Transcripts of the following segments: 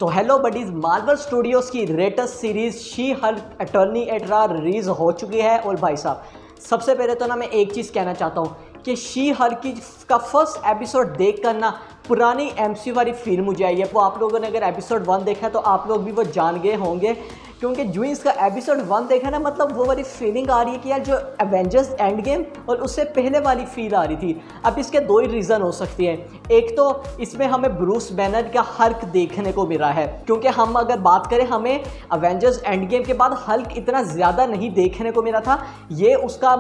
तो hello buddies, Marvel Studios की latest series She Hulk Attorney at Law release हो चुकी है। और भाई साहब, सबसे पहले तो ना मैं एक चीज़ कहना चाहता हूँ कि शी हल्क का फर्स्ट एपिसोड देख कर ना पुरानी एमसीयू वाली फील मुझे आई है। वो आप लोगों ने अगर एपिसोड 1 देखा है तो आप लोग भी वो जान गए होंगे, क्योंकि जो इसका एपिसोड 1 देखा ना, मतलब वो वाली फीलिंग आ रही है कि यार जो एवेंजर्स एंड गेम और उससे पहले वाली फील आ रही थी। अब इसके दो ही रीज़न हो सकती हैं। एक तो इसमें हमें ब्रूस बैनर का हल्क देखने को मिला है, क्योंकि हम अगर बात करें हमें एवेंजर्स एंड गेम के बाद हल्क इतना ज़्यादा नहीं देखने को मिला था। ये उसका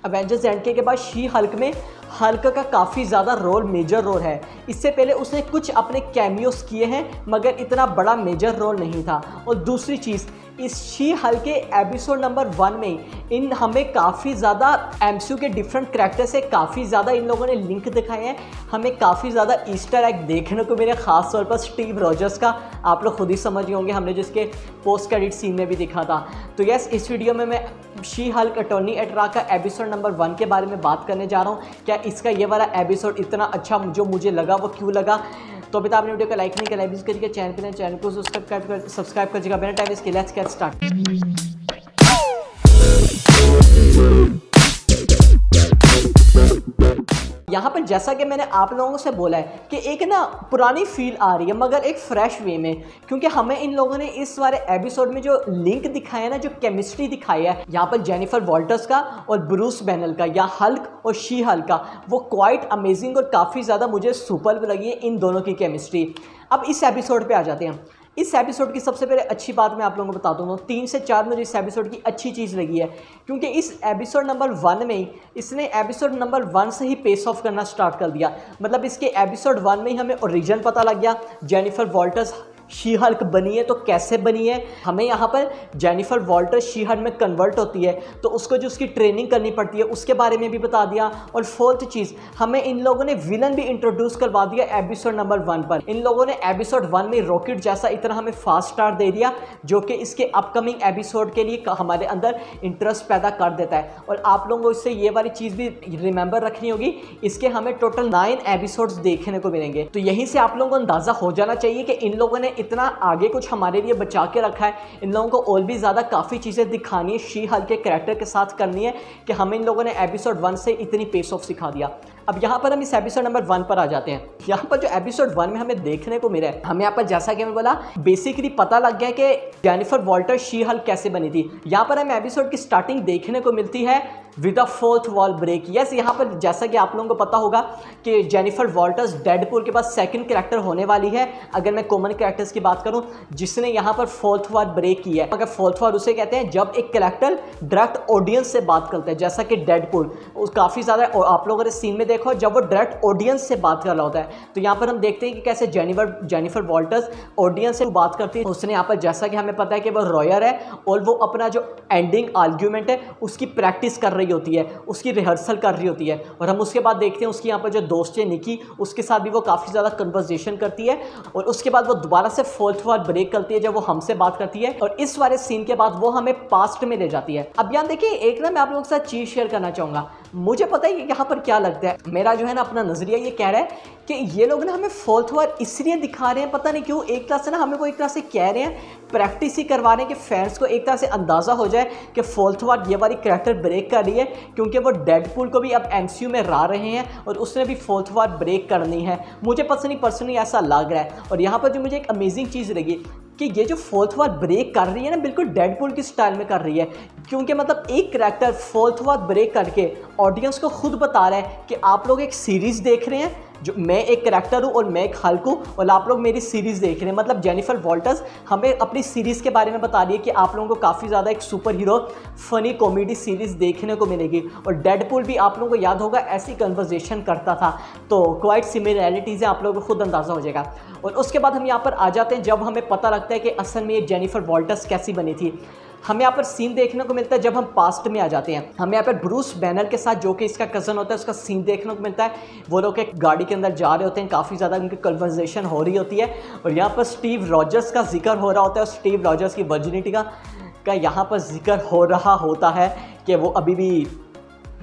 एवेंजर्स एंड गेम के बाद शी हल्क में हल्क का काफ़ी ज़्यादा रोल, मेजर रोल है। इससे पहले उसने कुछ अपने कैमियोस किए हैं, मगर इतना बड़ा मेजर रोल नहीं था। और दूसरी चीज़, इस शी हल्क के एपिसोड नंबर 1 में इन हमें काफ़ी ज़्यादा एमसीयू के डिफरेंट कैरेक्टर से काफ़ी ज़्यादा इन लोगों ने लिंक दिखाए हैं। हमें काफ़ी ज़्यादा ईस्टर एग देखने को मिले, ख़ास तौर पर स्टीव रॉजर्स का। आप लोग खुद ही समझ गए होंगे, हमने जिसके पोस्ट क्रेडिट सीन में भी दिखा था। तो यस, इस वीडियो में मैं शी हल्क एटर्नी एट रा का एपिसोड नंबर 1 के बारे में बात करने जा रहा हूँ। क्या इसका ये वाला एपिसोड इतना अच्छा जो मुझे लगा वो क्यों लगा। तो अभी तो आपने वीडियो को लाइक नहीं किया, लाइक करिए, चैनल को सब्सक्राइब कर दीजिएगा। बिना टाइम इसके लेट्स गेट स्टार्ट। यहाँ पर जैसा कि मैंने आप लोगों से बोला है कि एक ना पुरानी फील आ रही है, मगर एक फ्रेश वे में, क्योंकि हमें इन लोगों ने इस वाले एपिसोड में जो लिंक दिखाया ना, जो केमिस्ट्री दिखाई है यहाँ पर जेनिफर वॉल्टर्स का और ब्रूस बैनर का, या हल्क और शी हल्क का, वो क्वाइट अमेजिंग और काफ़ी ज़्यादा मुझे सुपर लगी है इन दोनों की केमिस्ट्री। अब इस एपिसोड पे आ जाते हैं। इस एपिसोड की सबसे पहले अच्छी बात मैं आप लोगों को बता दूँगा, 3 से 4 मुझे इस एपिसोड की अच्छी चीज़ लगी है, क्योंकि इस एपिसोड नंबर 1 में ही इसने एपिसोड नंबर 1 से ही पेस ऑफ करना स्टार्ट कर दिया। मतलब इसके एपिसोड 1 में ही हमें ओरिजिन पता लग गया, जेनिफर वॉल्टर्स शी हल्क बनी है तो कैसे बनी है। हमें यहाँ पर जेनिफर वॉल्टर्स शी हल्क में कन्वर्ट होती है तो उसको जो उसकी ट्रेनिंग करनी पड़ती है उसके बारे में भी बता दिया। और फोर्थ चीज़, हमें इन लोगों ने विलन भी इंट्रोड्यूस करवा दिया एपिसोड नंबर 1 पर। इन लोगों ने एपिसोड 1 में रॉकेट जैसा इतना हमें फास्ट स्टार्ट दे दिया, जो कि इसके अपकमिंग एपिसोड के लिए हमारे अंदर इंटरेस्ट पैदा कर देता है। और आप लोगों को इससे ये वाली चीज़ भी रिमेंबर रखनी होगी, इसके हमें टोटल 9 एपिसोड्स देखने को मिलेंगे। तो यहीं से आप लोगों को अंदाज़ा हो जाना चाहिए कि इन लोगों ने इतना आगे कुछ हमारे लिए बचा के रखा है। इन लोगों को और भी ज़्यादा काफ़ी चीज़ें दिखानी है, शी हल्क के कैरेक्टर के साथ करनी है, कि हमें इन लोगों ने एपिसोड 1 से इतनी पेस ऑफ सिखा दिया। अब यहाँ पर हम इस एपिसोड नंबर 1 पर आ जाते हैं। यहाँ पर जो एपिसोड 1 में हमें देखने को मिला है, हमें यहाँ पर जैसा कि मैं बोला बेसिकली पता लग गया कि जेनिफर वॉल्टर शी हल्क कैसे बनी थी। यहाँ पर हमें एपिसोड की स्टार्टिंग देखने को मिलती है with a fourth wall break. Yes, यहाँ पर जैसा कि आप लोगों को पता होगा कि जेनिफर वॉल्टर्स डेडपूल के बाद सेकंड कैरेक्टर होने वाली है, अगर मैं कॉमन कैरेक्टर्स की बात करूँ, जिसने यहाँ पर फोर्थ वॉल ब्रेक की है। अगर फोर्थ वॉल उसे कहते हैं जब एक कैरेक्टर डायरेक्ट ऑडियंस से बात करता है, जैसा कि डेडपूल काफ़ी ज़्यादा आप लोगों ने सीन में देखो जब वो डायरेक्ट ऑडियंस से बात कर रहा होता है। तो यहाँ पर हम देखते हैं कि कैसे जेनिफर वॉल्टर्स ऑडियंस से बात करती है। उसने यहाँ पर जैसा कि हमें पता है कि वो रॉयर है और वो अपना जो एंडिंग आर्ग्यूमेंट है उसकी प्रैक्टिस कर रही होती है, उसकी रिहर्सल कर रही होती है। और हम उसके बाद देखते हैं उसकी यहाँ पर जो दोस्त है निकी, उसके साथ भी वो काफ़ी ज़्यादा कन्वर्सेशन करती है। और उसके बाद वो दोबारा से फोर्थ वॉल ब्रेक करती है जब वो हमसे बात करती है, और इस वाले सीन के बाद वो हमें पास्ट में ले जाती है। अब यहाँ देखिए, एक ना मैं आप लोगों के साथ चीज़ शेयर करना चाहूँगा। मुझे पता है कि यहाँ पर क्या लगता है, मेरा जो है ना अपना नज़रिया ये कह रहा है कि ये लोग ना हमें फोर्थ वॉल इसलिए दिखा रहे हैं, पता नहीं क्यों, एक तरह से ना हमें वो एक तरह से कह रहे हैं, प्रैक्टिस ही करवा रहे हैं कि फैंस को एक तरह से अंदाज़ा हो जाए कि फोर्थ वॉल ये वाली कैरेक्टर ब्रेक कर रही है, क्योंकि वो डेडपूल को भी अब एमसीयू में ला रहे हैं और उसने भी फोर्थ वॉल ब्रेक करनी है। मुझे पर्सनली ऐसा लग रहा है। और यहाँ पर जो मुझे एक अमेजिंग चीज़ लगी कि ये जो फोर्थ वॉल ब्रेक कर रही है ना, बिल्कुल डेडपूल की स्टाइल में कर रही है, क्योंकि मतलब एक कैरेक्टर फोर्थ वॉल ब्रेक करके ऑडियंस को खुद बता रहा है कि आप लोग एक सीरीज़ देख रहे हैं, जो मैं एक कैरेक्टर हूँ और मैं एक हल्क हूँ, और आप लोग मेरी सीरीज़ देख रहे हैं। मतलब जेनिफर वॉल्टर्स हमें अपनी सीरीज़ के बारे में बता रही है कि आप लोगों को काफ़ी ज़्यादा एक super hero funny comedy series देखने को मिलेगी। और डेडपूल भी आप लोगों को याद होगा ऐसी कन्वर्सेशन करता था। तो क्वाइट सिमिलैरिटीज़ हैं, आप लोगों को खुद अंदाज़ा हो जाएगा। और उसके बाद हम यहाँ पर आ जाते हैं जब हमें पता लगता है कि असल में ये जेनिफर वॉल्टर्स कैसी बनी थी। हमें यहाँ पर सीन देखने को मिलता है जब हम पास्ट में आ जाते हैं। हमें यहाँ पर ब्रूस बैनर के साथ, जो कि इसका कज़न होता है, उसका सीन देखने को मिलता है। वो लोग एक गाड़ी के अंदर जा रहे होते हैं, काफ़ी ज़्यादा उनकी कन्वर्सेशन हो रही होती है, और यहाँ पर स्टीव रॉजर्स का जिक्र हो रहा होता है, और स्टीव रॉजर्स की वर्जिनिटी का यहाँ पर जिक्र हो रहा होता है कि वो अभी भी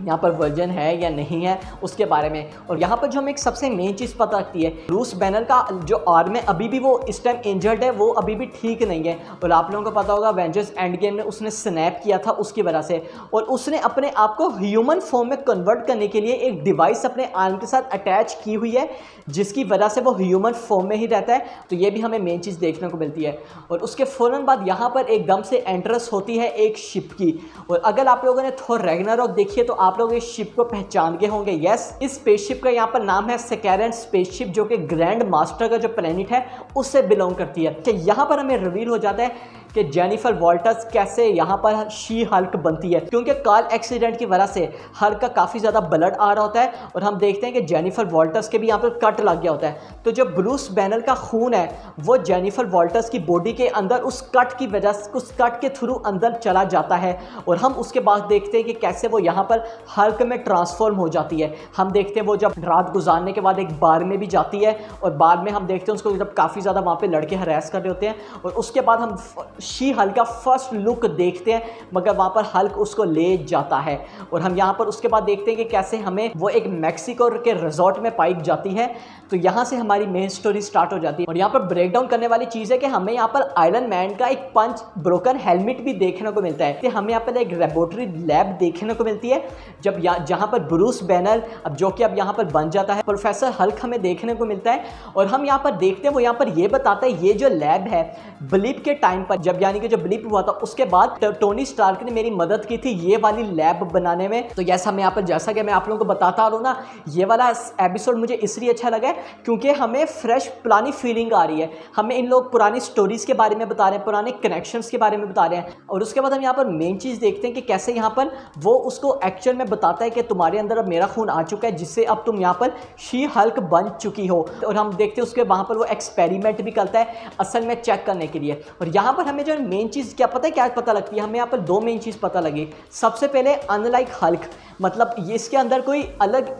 यहाँ पर वर्जन है या नहीं है उसके बारे में। और यहाँ पर जो हमें एक सबसे मेन चीज़ पता लगती है, ब्रूस बैनर का जो आर्म है अभी भी वो इस टाइम इंजर्ड है, वो अभी भी ठीक नहीं है। और आप लोगों को पता होगा एवेंजर्स एंड गेम में उसने स्नैप किया था उसकी वजह से, और उसने अपने आप को ह्यूमन फॉर्म में कन्वर्ट करने के लिए एक डिवाइस अपने आर्म के साथ अटैच की हुई है, जिसकी वजह से वो ह्यूमन फॉर्म में ही रहता है। तो ये भी हमें मेन चीज़ देखने को मिलती है। और उसके फ़ौरन बाद यहाँ पर एकदम से एंट्रेंस होती है एक शिप की। और अगर आप लोगों ने थोर रैग्नारोक देखी है तो आप लोग इस शिप को पहचान गए होंगे। यस, इस स्पेसशिप का यहाँ पर नाम है सेकेरेंट स्पेसशिप, जो कि ग्रैंड मास्टर का जो प्लेनेट है उससे बिलोंग करती है। तो यहाँ पर हमें रिवील हो जाता है कि जेनिफर वॉल्टर्स कैसे यहाँ पर शी हल्क बनती है, क्योंकि कार एक्सीडेंट की वजह से हल्क का काफ़ी ज़्यादा ब्लड आ रहा होता है और हम देखते हैं कि जेनिफर वॉल्टर्स के भी यहाँ पर कट लग गया होता है। तो जो ब्रूस बैनर का खून है वो जेनिफर वॉल्टर्स की बॉडी के अंदर उस कट की वजह से, उस कट के थ्रू अंदर चला जाता है। और हम उसके बाद देखते हैं कि कैसे वो यहाँ पर हल्क में ट्रांसफॉर्म हो जाती है। हम देखते हैं वो जब रात गुजारने के बाद एक बार में भी जाती है, और बाद में हम देखते हैं उसको जब काफ़ी ज़्यादा वहाँ पर लड़के हरास कर रहे होते हैं, और उसके बाद हम शी हल्क का फर्स्ट लुक देखते हैं, मगर वहाँ पर हल्क उसको ले जाता है। और हम यहाँ पर उसके बाद देखते हैं कि कैसे हमें वो एक मैक्सिको के रिजॉर्ट में पाई जाती है। तो यहाँ से हमारी मेन स्टोरी स्टार्ट हो जाती है। और यहाँ पर ब्रेक डाउन करने वाली चीज़ है कि हमें यहाँ पर आयरन मैन का एक पंच ब्रोकन हेलमेट भी देखने को मिलता है। तो हमें यहाँ पर एक लेबोरेटरी लैब देखने को मिलती है जब जहाँ पर ब्रूस बैनर अब जो कि अब यहाँ पर बन जाता है प्रोफेसर हल्क हमें देखने को मिलता है। और हम यहाँ पर देखते हैं वो यहाँ पर ये बताता है ये जो लैब है ब्लीप के टाइम पर, जब यानी कि जो ब्लीप हुआ था उसके बाद टोनी स्टार्क ने मेरी मदद की थी ये वाली लैब बनाने में। तो यस, हमें यहाँ पर जैसा कि मैं आप लोगों को बताता रहा हूँ ना, ये वाला एपिसोड मुझे इसलिए अच्छा लगा क्योंकि हमें फ्रेश पुरानी फीलिंग आ रही है। हमें इन लोग पुरानी स्टोरीज के बारे में बता रहे हैं, पुराने कनेक्शंस के बारे में बता रहे हैं। और उसके बाद हम यहाँ पर मेन चीज़ देखते हैं कि कैसे यहाँ पर वो उसको एक्चुअल में बताता है कि तुम्हारे अंदर अब मेरा खून आ चुका है, जिससे अब तुम यहाँ पर शी हल्क बन चुकी हो। और हम देखते हैं उसके वहाँ पर वो एक्सपेरिमेंट भी करता है असल में चेक करने के लिए। और यहाँ पर हमें जो मेन चीज़ क्या पता है, क्या पता लगती है, हमें यहाँ पर दो मेन चीज़ पता लगी। सबसे पहले अनलाइक हल्क, मतलब ये इसके अंदर कोई अलग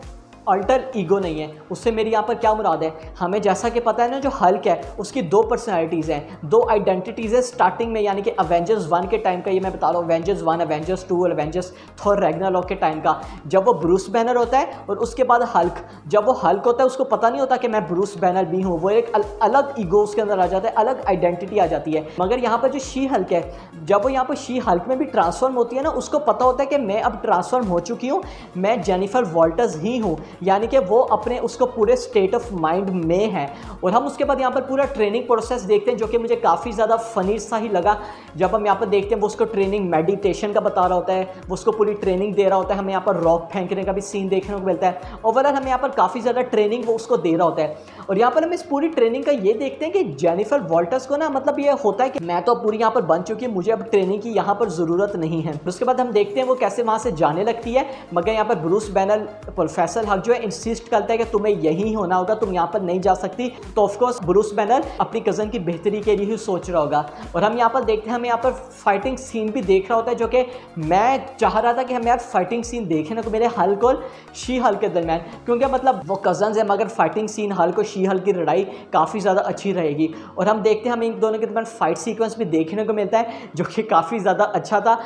अल्टर ईगो नहीं है। उससे मेरी यहाँ पर क्या मुराद है, हमें जैसा कि पता है ना जो हल्क है उसकी दो पर्सनैलिटीज़ हैं, दो आइडेंटिटीज़ है स्टार्टिंग में, यानी कि अवेंजर्स 1 के टाइम का ये मैं बता रहा हूँ, अवेंजर्स 1, अवेंजर्स 2 और अवेंजर्स थॉर रैग्नारोक के टाइम का, जब वो ब्रूस बैनर होता है। और उसके बाद हल्क, जब वो हल्क होता है उसको पता नहीं होता कि मैं ब्रूस बैनर भी हूँ, वो एक अलग ईगो उसके अंदर आ जाता है, अलग आइडेंटिटी आ जाती है। मगर यहाँ पर जो शी हल्क है, जब वो यहाँ पर शी हल्क में भी ट्रांसफॉर्म होती है ना, उसको पता होता है कि मैं अब ट्रांसफॉर्म हो चुकी हूँ, मैं जेनिफर वॉल्टर्स ही हूँ, यानी कि वो अपने उसको पूरे स्टेट ऑफ माइंड में है। और हम उसके बाद यहाँ पर पूरा ट्रेनिंग प्रोसेस देखते हैं जो कि मुझे काफ़ी ज़्यादा फनी सा ही लगा। जब हम यहाँ पर देखते हैं वो उसको ट्रेनिंग मेडिटेशन का बता रहा होता है, वो उसको पूरी ट्रेनिंग दे रहा होता है। हमें यहाँ पर रॉक फेंकने का भी सीन देखने को मिलता है। ओवरऑल हमें यहाँ पर काफ़ी ज़्यादा ट्रेनिंग वो उसको दे रहा होता है। और यहाँ पर हम इस पूरी ट्रेनिंग का ये देखते हैं कि जेनिफर वॉल्टर्स को ना, मतलब ये होता है कि मैं तो पूरी यहाँ पर बन चुकी हूँ, मुझे अब ट्रेनिंग की यहाँ पर ज़रूरत नहीं है। उसके बाद हम देखते हैं वो कैसे वहाँ से जाने लगती है, मगर यहाँ पर ब्रूस बैनर प्रोफेसर हल्क जो है इंसिस्ट करता है कि तुम्हें यही होना होगा, तुम यहाँ पर नहीं जा सकती। तो ऑफकोर्स ब्रूस बैनर अपनी कज़न की बेहतरी के लिए ही सोच रहा होगा। और हम यहाँ पर देखते हैं, हमें यहाँ पर फाइटिंग सीन भी देख रहा होता है, जो कि मैं चाह रहा था कि हमें यार फाइटिंग सीन देखे ना तो मेरे हल्क और शी हल्क के दरमियान, क्योंकि मतलब वो कज़न्स है, मगर फाइटिंग सीन हल्क और शी हल्क की लड़ाई काफ़ी ज़्यादा अच्छी रहेगी। और हम देखते हैं हमें इन दोनों के दरमियान फाइट सीक्वेंस भी देखने को मिलता है जो कि काफ़ी ज़्यादा अच्छा था।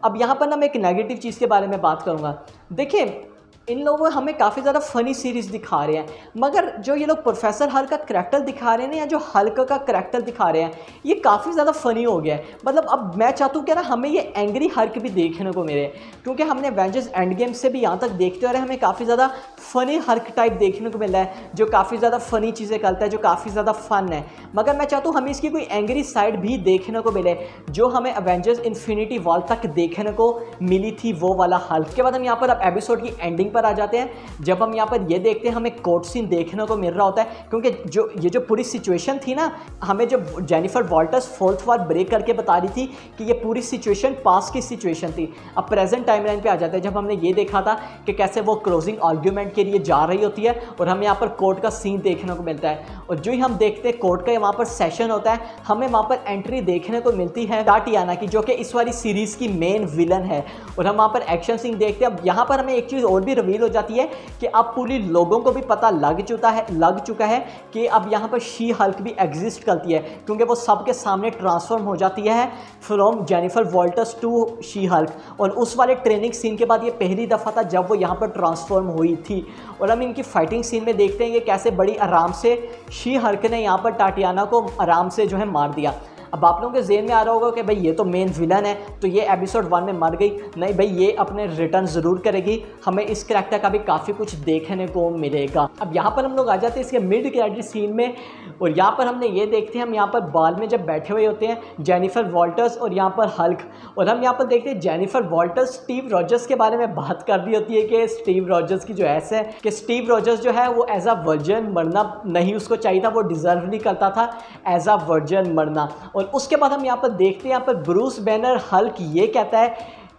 अब यहाँ पर ना मैं एक नेगेटिव चीज़ के बारे में बात करूँगा। देखिए, इन लोगों हमें काफ़ी ज़्यादा फ़नी सीरीज़ दिखा रहे हैं, मगर जो ये लोग प्रोफेसर हल्क का करैक्टर दिखा रहे हैं ना, या जो हल्क का करैक्टर दिखा रहे हैं, ये काफ़ी ज़्यादा फ़नी हो गया है। मतलब अब मैं चाहता हूँ कि ना हमें ये एंग्री हल्क भी देखने को मिले, क्योंकि हमने एवेंजर्स एंड गेम से भी यहाँ तक देखते हो रहे, हमें काफ़ी ज़्यादा फ़नी हल्क टाइप देखने को मिला है, जो काफ़ी ज़्यादा फ़नी चीज़ें करता है, जो काफ़ी ज़्यादा फ़न है। मगर मैं चाहता हूँ हमें इसकी कोई एंग्री साइड भी देखने को मिले, जो हमें एवेंजर्स इन्फिनिटी वॉर तक देखने को मिली थी, वो वाला हल्क। के बाद हम यहाँ पर अब एपिसोड की एंडिंग पर आ जाते हैं, जब हम यहाँ पर ये देखते हैं हमें कोर्ट सीन देखने को मिल रहा होता है, क्योंकि जो पूरी सिचुएशन थी ना, हमें जो जेनिफर वॉल्टर्स फोर्थ वार ब्रेक करके बता रही थी कि ये पूरी सिचुएशन पास्ट की सिचुएशन थी। अब प्रेजेंट टाइमलाइन पे आ जाता है, जब हमने ये देखा था कि कैसे वो क्लोजिंग आर्ग्यूमेंट के लिए जा रही होती है, और हमें यहाँ पर कोर्ट का सीन देखने को मिलता है। और जो ही हम देखते हैं कोर्ट का वहाँ पर सेशन होता है, हमें वहाँ पर एंट्री देखने को मिलती है टाटियाना की, जो कि इस वाली सीरीज़ की मेन विलन है। और हम वहाँ पर एक्शन सीन देखते हैं। अब यहाँ पर हमें एक चीज़ और भी रिवील हो जाती है कि अब पूरी लोगों को भी पता लग चुका है कि अब यहाँ पर शी हल्क भी एग्जिस्ट करती है, क्योंकि वो सबके सामने ट्रांसफॉर्म हो जाती है from Jennifer Walters to She Hulk. और उस वाले ट्रेनिंग सीन के बाद ये पहली दफ़ा था जब वो यहाँ पर ट्रांसफॉर्म हुई थी। और हम इनकी फाइटिंग सीन में देखते हैं कि कैसे बड़ी आराम से शी हल्क ने यहाँ पर टाटियाना को आराम से जो है मार दिया। अब आप लोगों के ज़हन में आ रहा होगा कि भाई ये तो मेन विलन है, तो ये एपिसोड 1 में मर गई। नहीं भाई, ये अपने रिटर्न ज़रूर करेगी, हमें इस करैक्टर का भी काफ़ी कुछ देखने को मिलेगा। अब यहाँ पर हम लोग आ जाते हैं इसके मिड क्रेडिट सीन में, और यहाँ पर हमने ये देखते हैं, हम यहाँ पर बाल में जब बैठे हुए होते हैं जेनिफर वॉल्टर्स और यहाँ पर हल्क, और हम यहाँ पर देखते हैं जेनिफर वॉल्टर्स स्टीव रॉजर्स के बारे में बात कर रही होती है कि स्टीव रॉजर्स की जो ऐसे है कि स्टीव रॉजर्स जो है वो एज अ वर्जन मरना नहीं उसको चाहिए था, वो डिज़र्व नहीं करता था एज अ वर्जन मरना। और उसके बाद हम यहाँ पर देखते हैं, यहाँ पर ब्रूस बैनर हल्क ये कहता है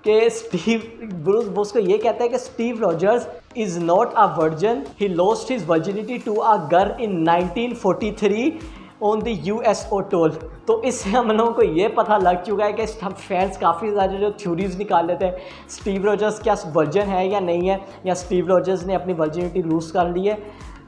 कि उसको ये कहता है कि Steve Rogers is not a virgin, he lost his virginity to a girl in 1943 on the USO tour. तो इससे हम लोगों को ये पता लग चुका है कि हम फैंस काफ़ी ज़्यादा जो थ्योरीज निकाल लेते हैं, स्टीव रॉजर्स क्या वर्जन है या नहीं है, या स्टीव रॉजर्स ने अपनी वर्जिनिटी लूज़ कर ली है।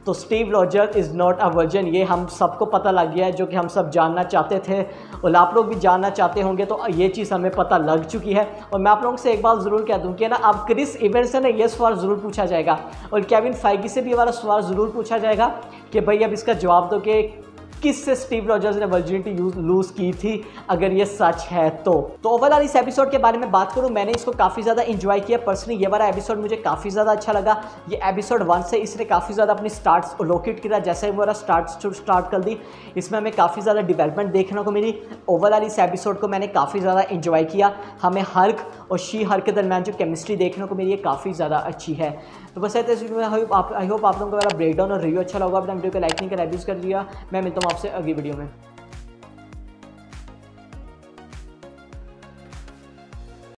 तो Steve Rogers is not a version, ये हम सबको पता लग गया है, जो कि हम सब जानना चाहते थे और आप लोग भी जानना चाहते होंगे, तो ये चीज़ हमें पता लग चुकी है। और मैं आप लोगों से एक बात ज़रूर कह दूँ कि ना, अब क्रिस इवेंट्स से ना ये सवाल ज़रूर पूछा जाएगा, और केविन फाइगी से भी हमारा सवाल ज़रूर पूछा जाएगा कि भाई अब इसका जवाब दो कि किससे स्टीव रॉजर्स ने वर्जिनिटी लूज़ की थी, अगर ये सच है तो। ओवरऑल इस एपिसोड के बारे में बात करूं, मैंने इसको काफ़ी ज़्यादा इंजॉय किया पर्सनली। ये वाला एपिसोड मुझे काफ़ी ज़्यादा अच्छा लगा। ये एपिसोड 1 से इसने काफ़ी ज़्यादा अपनी स्टार्ट्स लोकेट किया, जैसे ही मेरा स्टार्ट कर दी, इसमें हमें काफ़ी ज़्यादा डेवलपमेंट देखने को मिली। ओवरऑल इस एपिसोड को मैंने काफ़ी ज़्यादा इंजॉय किया। हमें हल्क और शी हल्क के दरमियान जो केमिस्ट्री देखने को मिली है काफ़ी ज़्यादा अच्छी है। तो बस ऐसे आई होप आप लोगों को मेरा ब्रेकडाउन और रिव्यू अच्छा लगा। अपना वीडियो को लाइक नहीं कर, रिव्यूज़ कर दिया। मैं मिलता हूँ आपसे अगली वीडियो में।